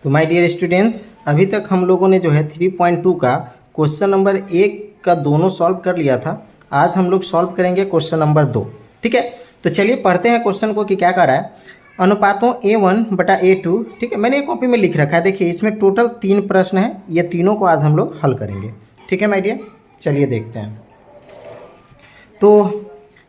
तो my dear students, अभी तक हम लोगों ने जो है 3.2 का क्वेश्चन नंबर 1 का दोनों सॉल्व कर लिया था। आज हम लोग सॉल्व करेंगे क्वेश्चन नंबर 2। ठीक है, तो चलिए पढ़ते हैं क्वेश्चन को कि क्या कर रहा है। अनुपातों A1 बटा A2। ठीक है, मैंने एक कॉपी में लिख रखा है। देखिए इसमें टोटल 3 प्रश्न हैं, ये तीनों को आज हम लोग हल करेंगे। ठीक है माय डियर, चलिए देखते हैं। तो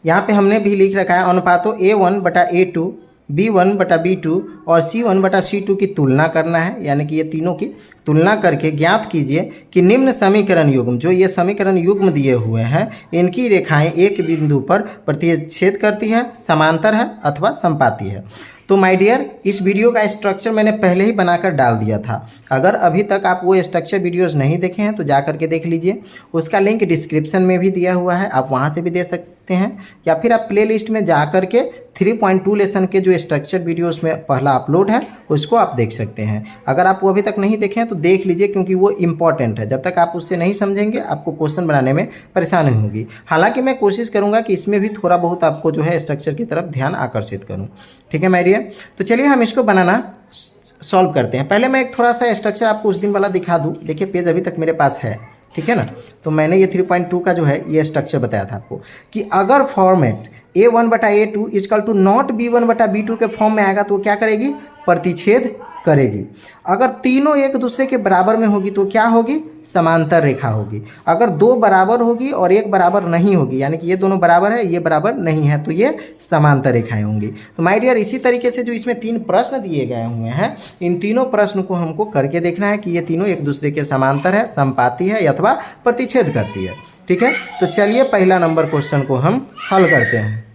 यहाँ पे हमने भी लिख रखा है अनुपातों A1 बटा A2, B1 बटा B2 और C1 बटा C2 की तुलना करना है, यानी कि ये तीनों की तुलना करके ज्ञात कीजिए कि निम्न समीकरण युग्म, जो ये समीकरण युग्म दिए हुए हैं, इनकी रेखाएं एक बिंदु पर प्रतिच्छेद करती है, समांतर है अथवा संपाती है। तो माय डियर, इस वीडियो का स्ट्रक्चर मैंने पहले ही बनाकर डाल दिया था। अगर अभी तक आप वो स्ट्रक्चर वीडियोस नहीं देखे हैं तो जा करके देख लीजिए। उसका लिंक डिस्क्रिप्शन में भी दिया हुआ है, आप वहाँ से भी दे सकते हैं, या फिर आप प्लेलिस्ट में जा करके 3.2 लेसन के जो स्ट्रक्चर वीडियोस में पहला अपलोड है उसको आप देख सकते हैं। अगर आप वो अभी तक नहीं देखे हैं तो देख लीजिए, क्योंकि वो इम्पॉर्टेंट है। जब तक आप उससे नहीं समझेंगे आपको क्वेश्चन बनाने में परेशानी होगी। हालांकि मैं कोशिश करूंगा कि इसमें भी थोड़ा बहुत आपको जो है स्ट्रक्चर की तरफ ध्यान आकर्षित करूं। ठीक है माय डियर, तो चलिए हम इसको बनाना सॉल्व करते हैं। पहले मैं एक थोड़ा सा स्ट्रक्चर आपको उस दिन वाला दिखा दूँ। देखिए पेज अभी तक मेरे पास है, ठीक है ना। तो मैंने ये 3.2 का जो है ये स्ट्रक्चर बताया था आपको कि अगर फॉर्मेट A1 बटा A2 is equal to not B1 बटा B2 के फॉर्म में आएगा तो क्या करेगी, प्रतिच्छेद करेगी। अगर तीनों एक दूसरे के बराबर में होगी तो क्या होगी, समांतर रेखा होगी। अगर दो बराबर होगी और एक बराबर नहीं होगी, यानी कि ये दोनों बराबर है ये बराबर नहीं है, तो ये समांतर रेखाएं होंगी। तो माय डियर, इसी तरीके से जो इसमें 3 प्रश्न दिए गए हुए हैं, इन तीनों प्रश्न को हमको करके देखना है कि ये तीनों एक दूसरे के समांतर है, संपाती है अथवा प्रतिच्छेद करती है। ठीक है, तो चलिए पहला नंबर क्वेश्चन को हम हल करते हैं।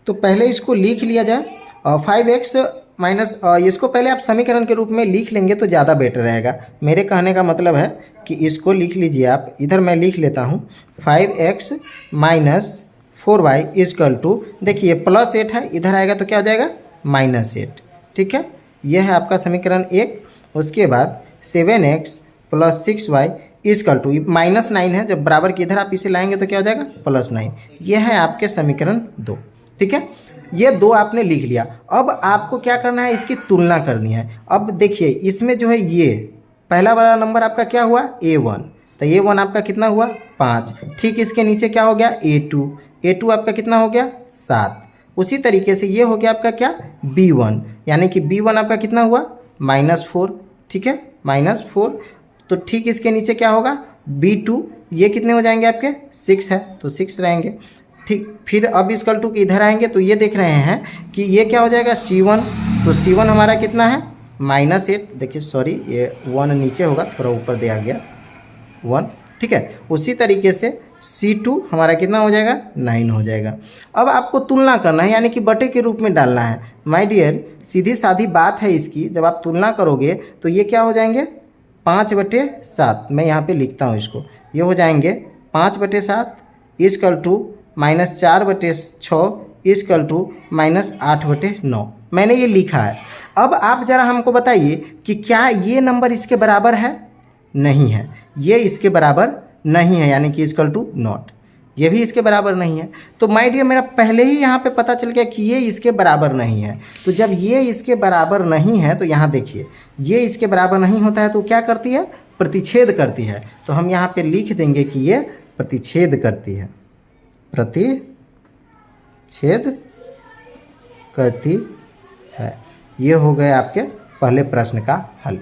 तो पहले इसको लिख लिया जाए। 5x माइनस, इसको पहले आप समीकरण के रूप में लिख लेंगे तो ज़्यादा बेटर रहेगा। मेरे कहने का मतलब है कि इसको लिख लीजिए आप। इधर मैं लिख लेता हूँ 5x minus 4y is equal to, देखिए +8 है, इधर आएगा तो क्या हो जाएगा, -8। ठीक है, यह है आपका समीकरण 1। उसके बाद 7x plus 6y is equal to, -9 है, जब बराबर की इधर आप इसे लाएंगे तो क्या हो जाएगा, +9। यह है आपके समीकरण 2। ठीक है, ये 2 आपने लिख लिया। अब आपको क्या करना है, इसकी तुलना करनी है। अब देखिए इसमें जो है ये पहला वाला नंबर आपका क्या हुआ, A1, तो A1 आपका कितना हुआ, 5। ठीक, इसके नीचे क्या हो गया, A2 आपका कितना हो गया, 7। उसी तरीके से ये हो गया आपका क्या, B1, यानी कि B1 आपका कितना हुआ, -4। ठीक है, -4। तो ठीक इसके नीचे क्या होगा, B2, ये कितने हो जाएंगे आपके, 6 है तो 6 रहेंगे। ठीक, फिर अब इजकल टू के इधर आएंगे तो ये देख रहे हैं कि ये क्या हो जाएगा, C1, तो C1 हमारा कितना है, -8। देखिए सॉरी, ये 1 नीचे होगा, थोड़ा ऊपर दिया गया 1। ठीक है, उसी तरीके से C2 हमारा कितना हो जाएगा, 9 हो जाएगा। अब आपको तुलना करना है, यानी कि बटे के रूप में डालना है। माय डियर, सीधी साधी बात है इसकी, जब आप तुलना करोगे तो ये क्या हो जाएंगे, 5/7। मैं यहाँ पे लिखता हूँ इसको, ये हो जाएंगे 5/7 इजकल टू -4/6 इजकल टू -8/9। मैंने ये लिखा है। अब आप ज़रा हमको बताइए कि क्या ये नंबर इसके बराबर है, नहीं है, ये इसके बराबर नहीं है, यानी कि इजकल टू नॉट, ये भी इसके बराबर नहीं है। तो माय डियर, मेरा पहले ही यहाँ पे पता चल गया कि ये इसके बराबर नहीं है। तो जब ये इसके बराबर नहीं है तो यहाँ देखिए ये इसके बराबर नहीं होता है तो क्या करती है, प्रतिच्छेद करती है। तो हम यहाँ पे लिख देंगे कि ये प्रतिच्छेद करती है, प्रतिच्छेद करती है। ये हो गए आपके पहले प्रश्न का हल।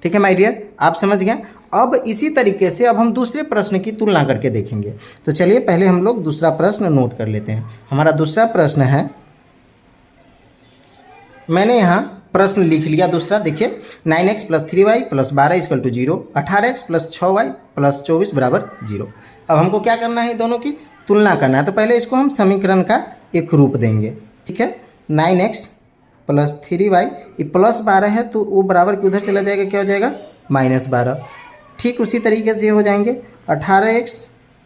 ठीक है माय डियर, आप समझ गए। अब इसी तरीके से अब हम दूसरे प्रश्न की तुलना करके देखेंगे। तो चलिए पहले हम लोग दूसरा प्रश्न नोट कर लेते हैं। हमारा दूसरा प्रश्न है, मैंने यहाँ प्रश्न लिख लिया दूसरा। देखिए 9x plus 3y plus 12 equal to 0, 18x plus 6y plus 24 बराबर 0। अब हमको क्या करना है, दोनों की तुलना करना है। तो पहले इसको हम समीकरण का एक रूप देंगे। ठीक है, 9x प्लस 3y, ये +12 है तो वो बराबर के उधर चला जाएगा, क्या हो जाएगा, -12। ठीक उसी तरीके से ये हो जाएंगे 18x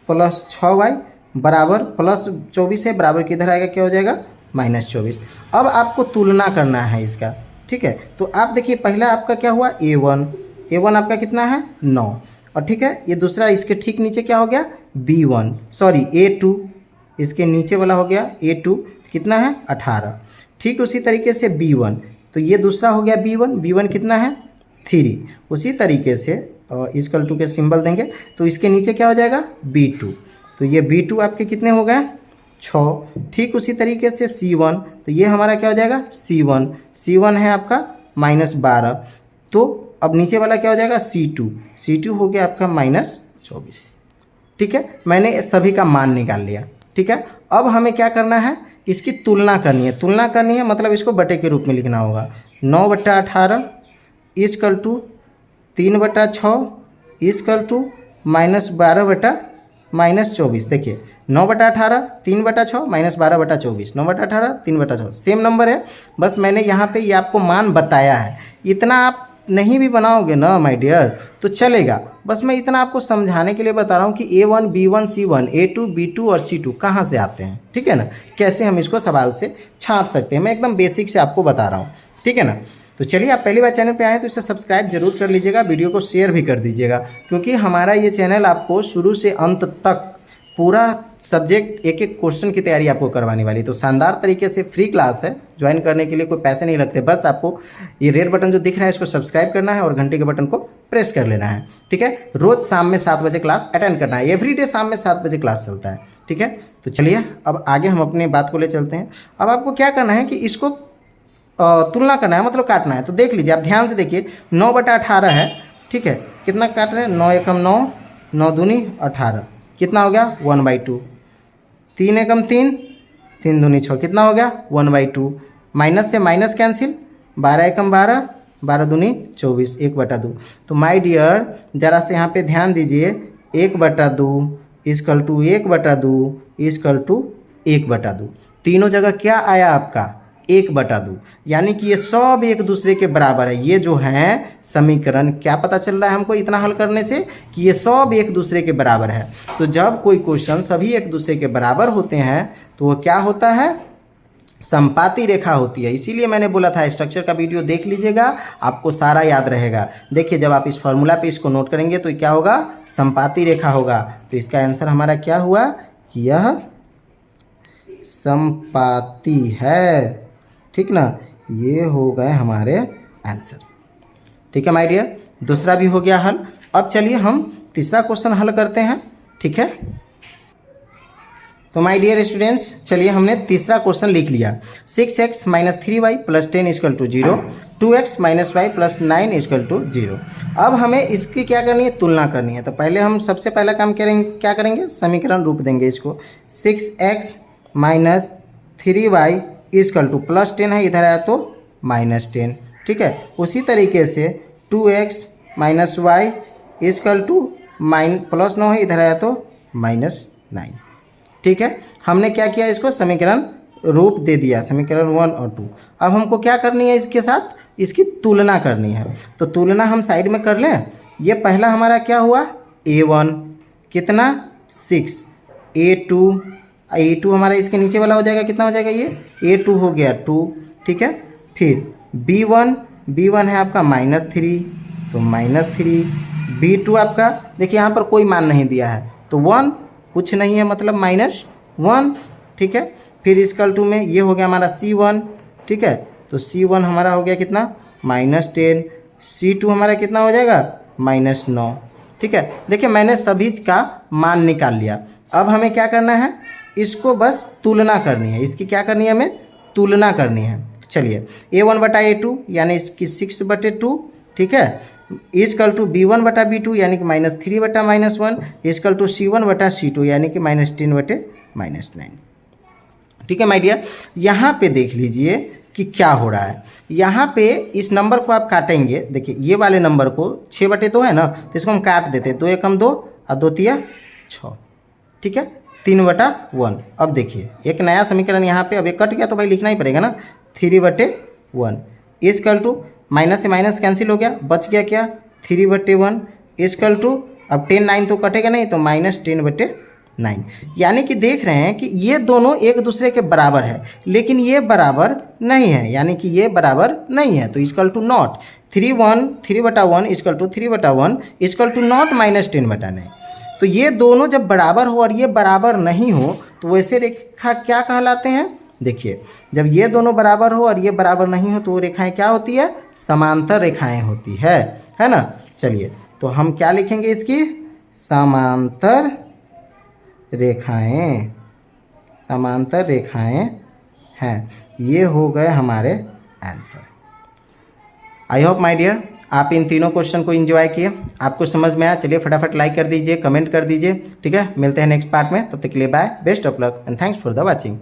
प्लस 6y बराबर +24 है, बराबर के इधर आएगा, क्या हो जाएगा, -24। अब आपको तुलना करना है इसका। ठीक है, तो आप देखिए पहला आपका क्या हुआ, A1 आपका कितना है, 9। और ठीक है, ये दूसरा इसके ठीक नीचे क्या हो गया, B1, सॉरी A2, इसके नीचे वाला हो गया A2, कितना है, 18। ठीक उसी तरीके से B1, तो ये दूसरा हो गया b1 कितना है 3। उसी तरीके से इक्वल टू के सिंबल देंगे तो इसके नीचे क्या हो जाएगा b2, तो ये b2 आपके कितने हो गए 6। ठीक उसी तरीके से c1, तो ये हमारा क्या हो जाएगा c1 है आपका -12। तो अब नीचे वाला क्या हो जाएगा c2 हो गया आपका -24। ठीक है, मैंने सभी का मान निकाल लिया। ठीक है, अब हमें क्या करना है, इसकी तुलना करनी है मतलब इसको बटे के रूप में लिखना होगा। 9/18 इक्वल टू 3/6 इक्वल टू -12/-24। देखिए 9/18 3/6 -12/24, 9/18 3/6 सेम नंबर है। बस मैंने यहाँ पे ये आपको मान बताया है। इतना आप नहीं भी बनाओगे ना माय डियर तो चलेगा, बस मैं इतना आपको समझाने के लिए बता रहा हूँ कि A1 B1 C1 A2 B2 और C2 कहाँ से आते हैं। ठीक है ना, कैसे हम इसको सवाल से छांट सकते हैं, मैं एकदम बेसिक से आपको बता रहा हूँ। ठीक है ना, तो चलिए आप पहली बार चैनल पे आए तो इसे सब्सक्राइब जरूर कर लीजिएगा, वीडियो को शेयर भी कर दीजिएगा, क्योंकि हमारा ये चैनल आपको शुरू से अंत तक पूरा सब्जेक्ट एक एक क्वेश्चन की तैयारी आपको करवाने वाली। तो शानदार तरीके से फ्री क्लास है, ज्वाइन करने के लिए कोई पैसे नहीं लगते, बस आपको ये रेड बटन जो दिख रहा है इसको सब्सक्राइब करना है और घंटे के बटन को प्रेस कर लेना है। ठीक है, रोज शाम में 7 बजे क्लास अटेंड करना है, एवरीडे शाम में 7 बजे क्लास चलता है। ठीक है, तो चलिए अब आगे हम अपने बात को ले चलते हैं। अब आपको क्या करना है कि इसको तुलना करना है, मतलब काटना है। तो देख लीजिए, आप ध्यान से देखिए 9/18 है। ठीक है, कितना काट रहे हैं 9 एकम 9, 9 दूनी 18, कितना हो गया 1/2। 3 एकम 3, 3 दूनी 6, कितना हो गया 1/2। माइनस से माइनस कैंसिल, 12 एकम 12, 12 दूनी 24, 1/2। तो माय डियर जरा से यहाँ पे ध्यान दीजिए, 1/2 इक्वल टू 1/2 इक्वल टू 1/2। तीनों जगह क्या आया आपका 1/2, यानी कि ये सब एक दूसरे के बराबर है। ये जो है समीकरण क्या पता चल रहा है हमको इतना हल करने से कि ये सब एक दूसरे के बराबर है। तो जब कोई क्वेश्चन सभी एक दूसरे के बराबर होते हैं तो वो क्या होता है, संपाती रेखा होती है। इसीलिए मैंने बोला था स्ट्रक्चर का वीडियो देख लीजिएगा, आपको सारा याद रहेगा। देखिए जब आप इस फॉर्मूला पे इसको नोट करेंगे तो क्या होगा, संपाती रेखा होगा। तो इसका आंसर हमारा क्या हुआ कि यह संपाती है। ठीक ना, ये हो गए हमारे आंसर। ठीक है माय डियर, दूसरा भी हो गया हल। अब चलिए हम तीसरा क्वेश्चन हल करते हैं। ठीक है, तो माय डियर स्टूडेंट्स चलिए हमने तीसरा क्वेश्चन लिख लिया। 6x - 3y + 10 = 0, 2x - y + 9 = 0। अब हमें इसकी क्या करनी है, तुलना करनी है। तो पहले हम सबसे पहला काम करेंगे, क्या करेंगे, समीकरण रूप देंगे इसको। 6x - 3y = +10 है, इधर आया तो -10। ठीक है, उसी तरीके से 2x - y = +9 है, इधर आया तो -9। ठीक है, हमने क्या किया, इसको समीकरण रूप दे दिया, समीकरण 1 और 2। अब हमको क्या करनी है, इसके साथ इसकी तुलना करनी है। तो तुलना हम साइड में कर लें। ये पहला हमारा क्या हुआ A1 कितना 6, A2 हमारा इसके नीचे वाला हो जाएगा, कितना हो जाएगा ये A2 हो गया 2। ठीक है, फिर B1 है आपका -3, तो -3। B2 आपका देखिए यहाँ पर कोई मान नहीं दिया है तो 1 कुछ नहीं है, मतलब -1। ठीक है, फिर इक्वल टू में ये हो गया हमारा C1। ठीक है, तो C1 हमारा हो गया कितना -10, C2 हमारा कितना हो जाएगा -9। ठीक है, देखिए मैंने सभी का मान निकाल लिया। अब हमें क्या करना है, इसको बस तुलना करनी है। इसकी क्या करनी है, हमें तुलना करनी है। तो चलिए A1/A2 यानी इसकी 6/2। ठीक है, इक्वल टू B1/B2 यानी कि -3/-1 इक्वल टू C1/C2 यानी कि -10/-9। ठीक है माय डियर, यहाँ पे देख लीजिए कि क्या हो रहा है। यहाँ पे इस नंबर को आप काटेंगे, देखिए ये वाले नंबर को 6/2 है ना, तो इसको हम काट देते हैं। 2 एकम 2 और 2 तिया 6। ठीक है, 3/1। अब देखिए एक नया समीकरण यहाँ पे, अब एक कट गया तो भाई लिखना ही पड़ेगा ना, 3/1 इक्वल टू माइनस से माइनस कैंसिल हो गया, बच गया क्या 3/1 इक्वल टू, अब 10 9 तो कटेगा नहीं, तो -10/9। यानी कि देख रहे हैं कि ये दोनों एक दूसरे के बराबर है, लेकिन ये बराबर नहीं है, यानी कि ये बराबर नहीं है। तो equal to not 3/1 equal to 3/1 equal to not -10/9। तो ये दोनों जब बराबर हो और ये बराबर नहीं हो तो वैसे रेखा क्या कहलाते हैं, देखिए जब ये दोनों बराबर हो और ये बराबर नहीं हो तो वो रेखाएं क्या होती है, समांतर रेखाएं होती है ना। चलिए तो हम क्या लिखेंगे इसकी, समांतर रेखाएं, समांतर रेखाएं हैं। ये हो गए हमारे answer. I hope my dear आप इन तीनों क्वेश्चन को एंजॉय किए, आपको समझ में आया। चलिए फटाफट लाइक कर दीजिए, कमेंट कर दीजिए, ठीक है। मिलते हैं नेक्स्ट पार्ट में, तब तक के लिए bye, best of luck and thanks for the watching.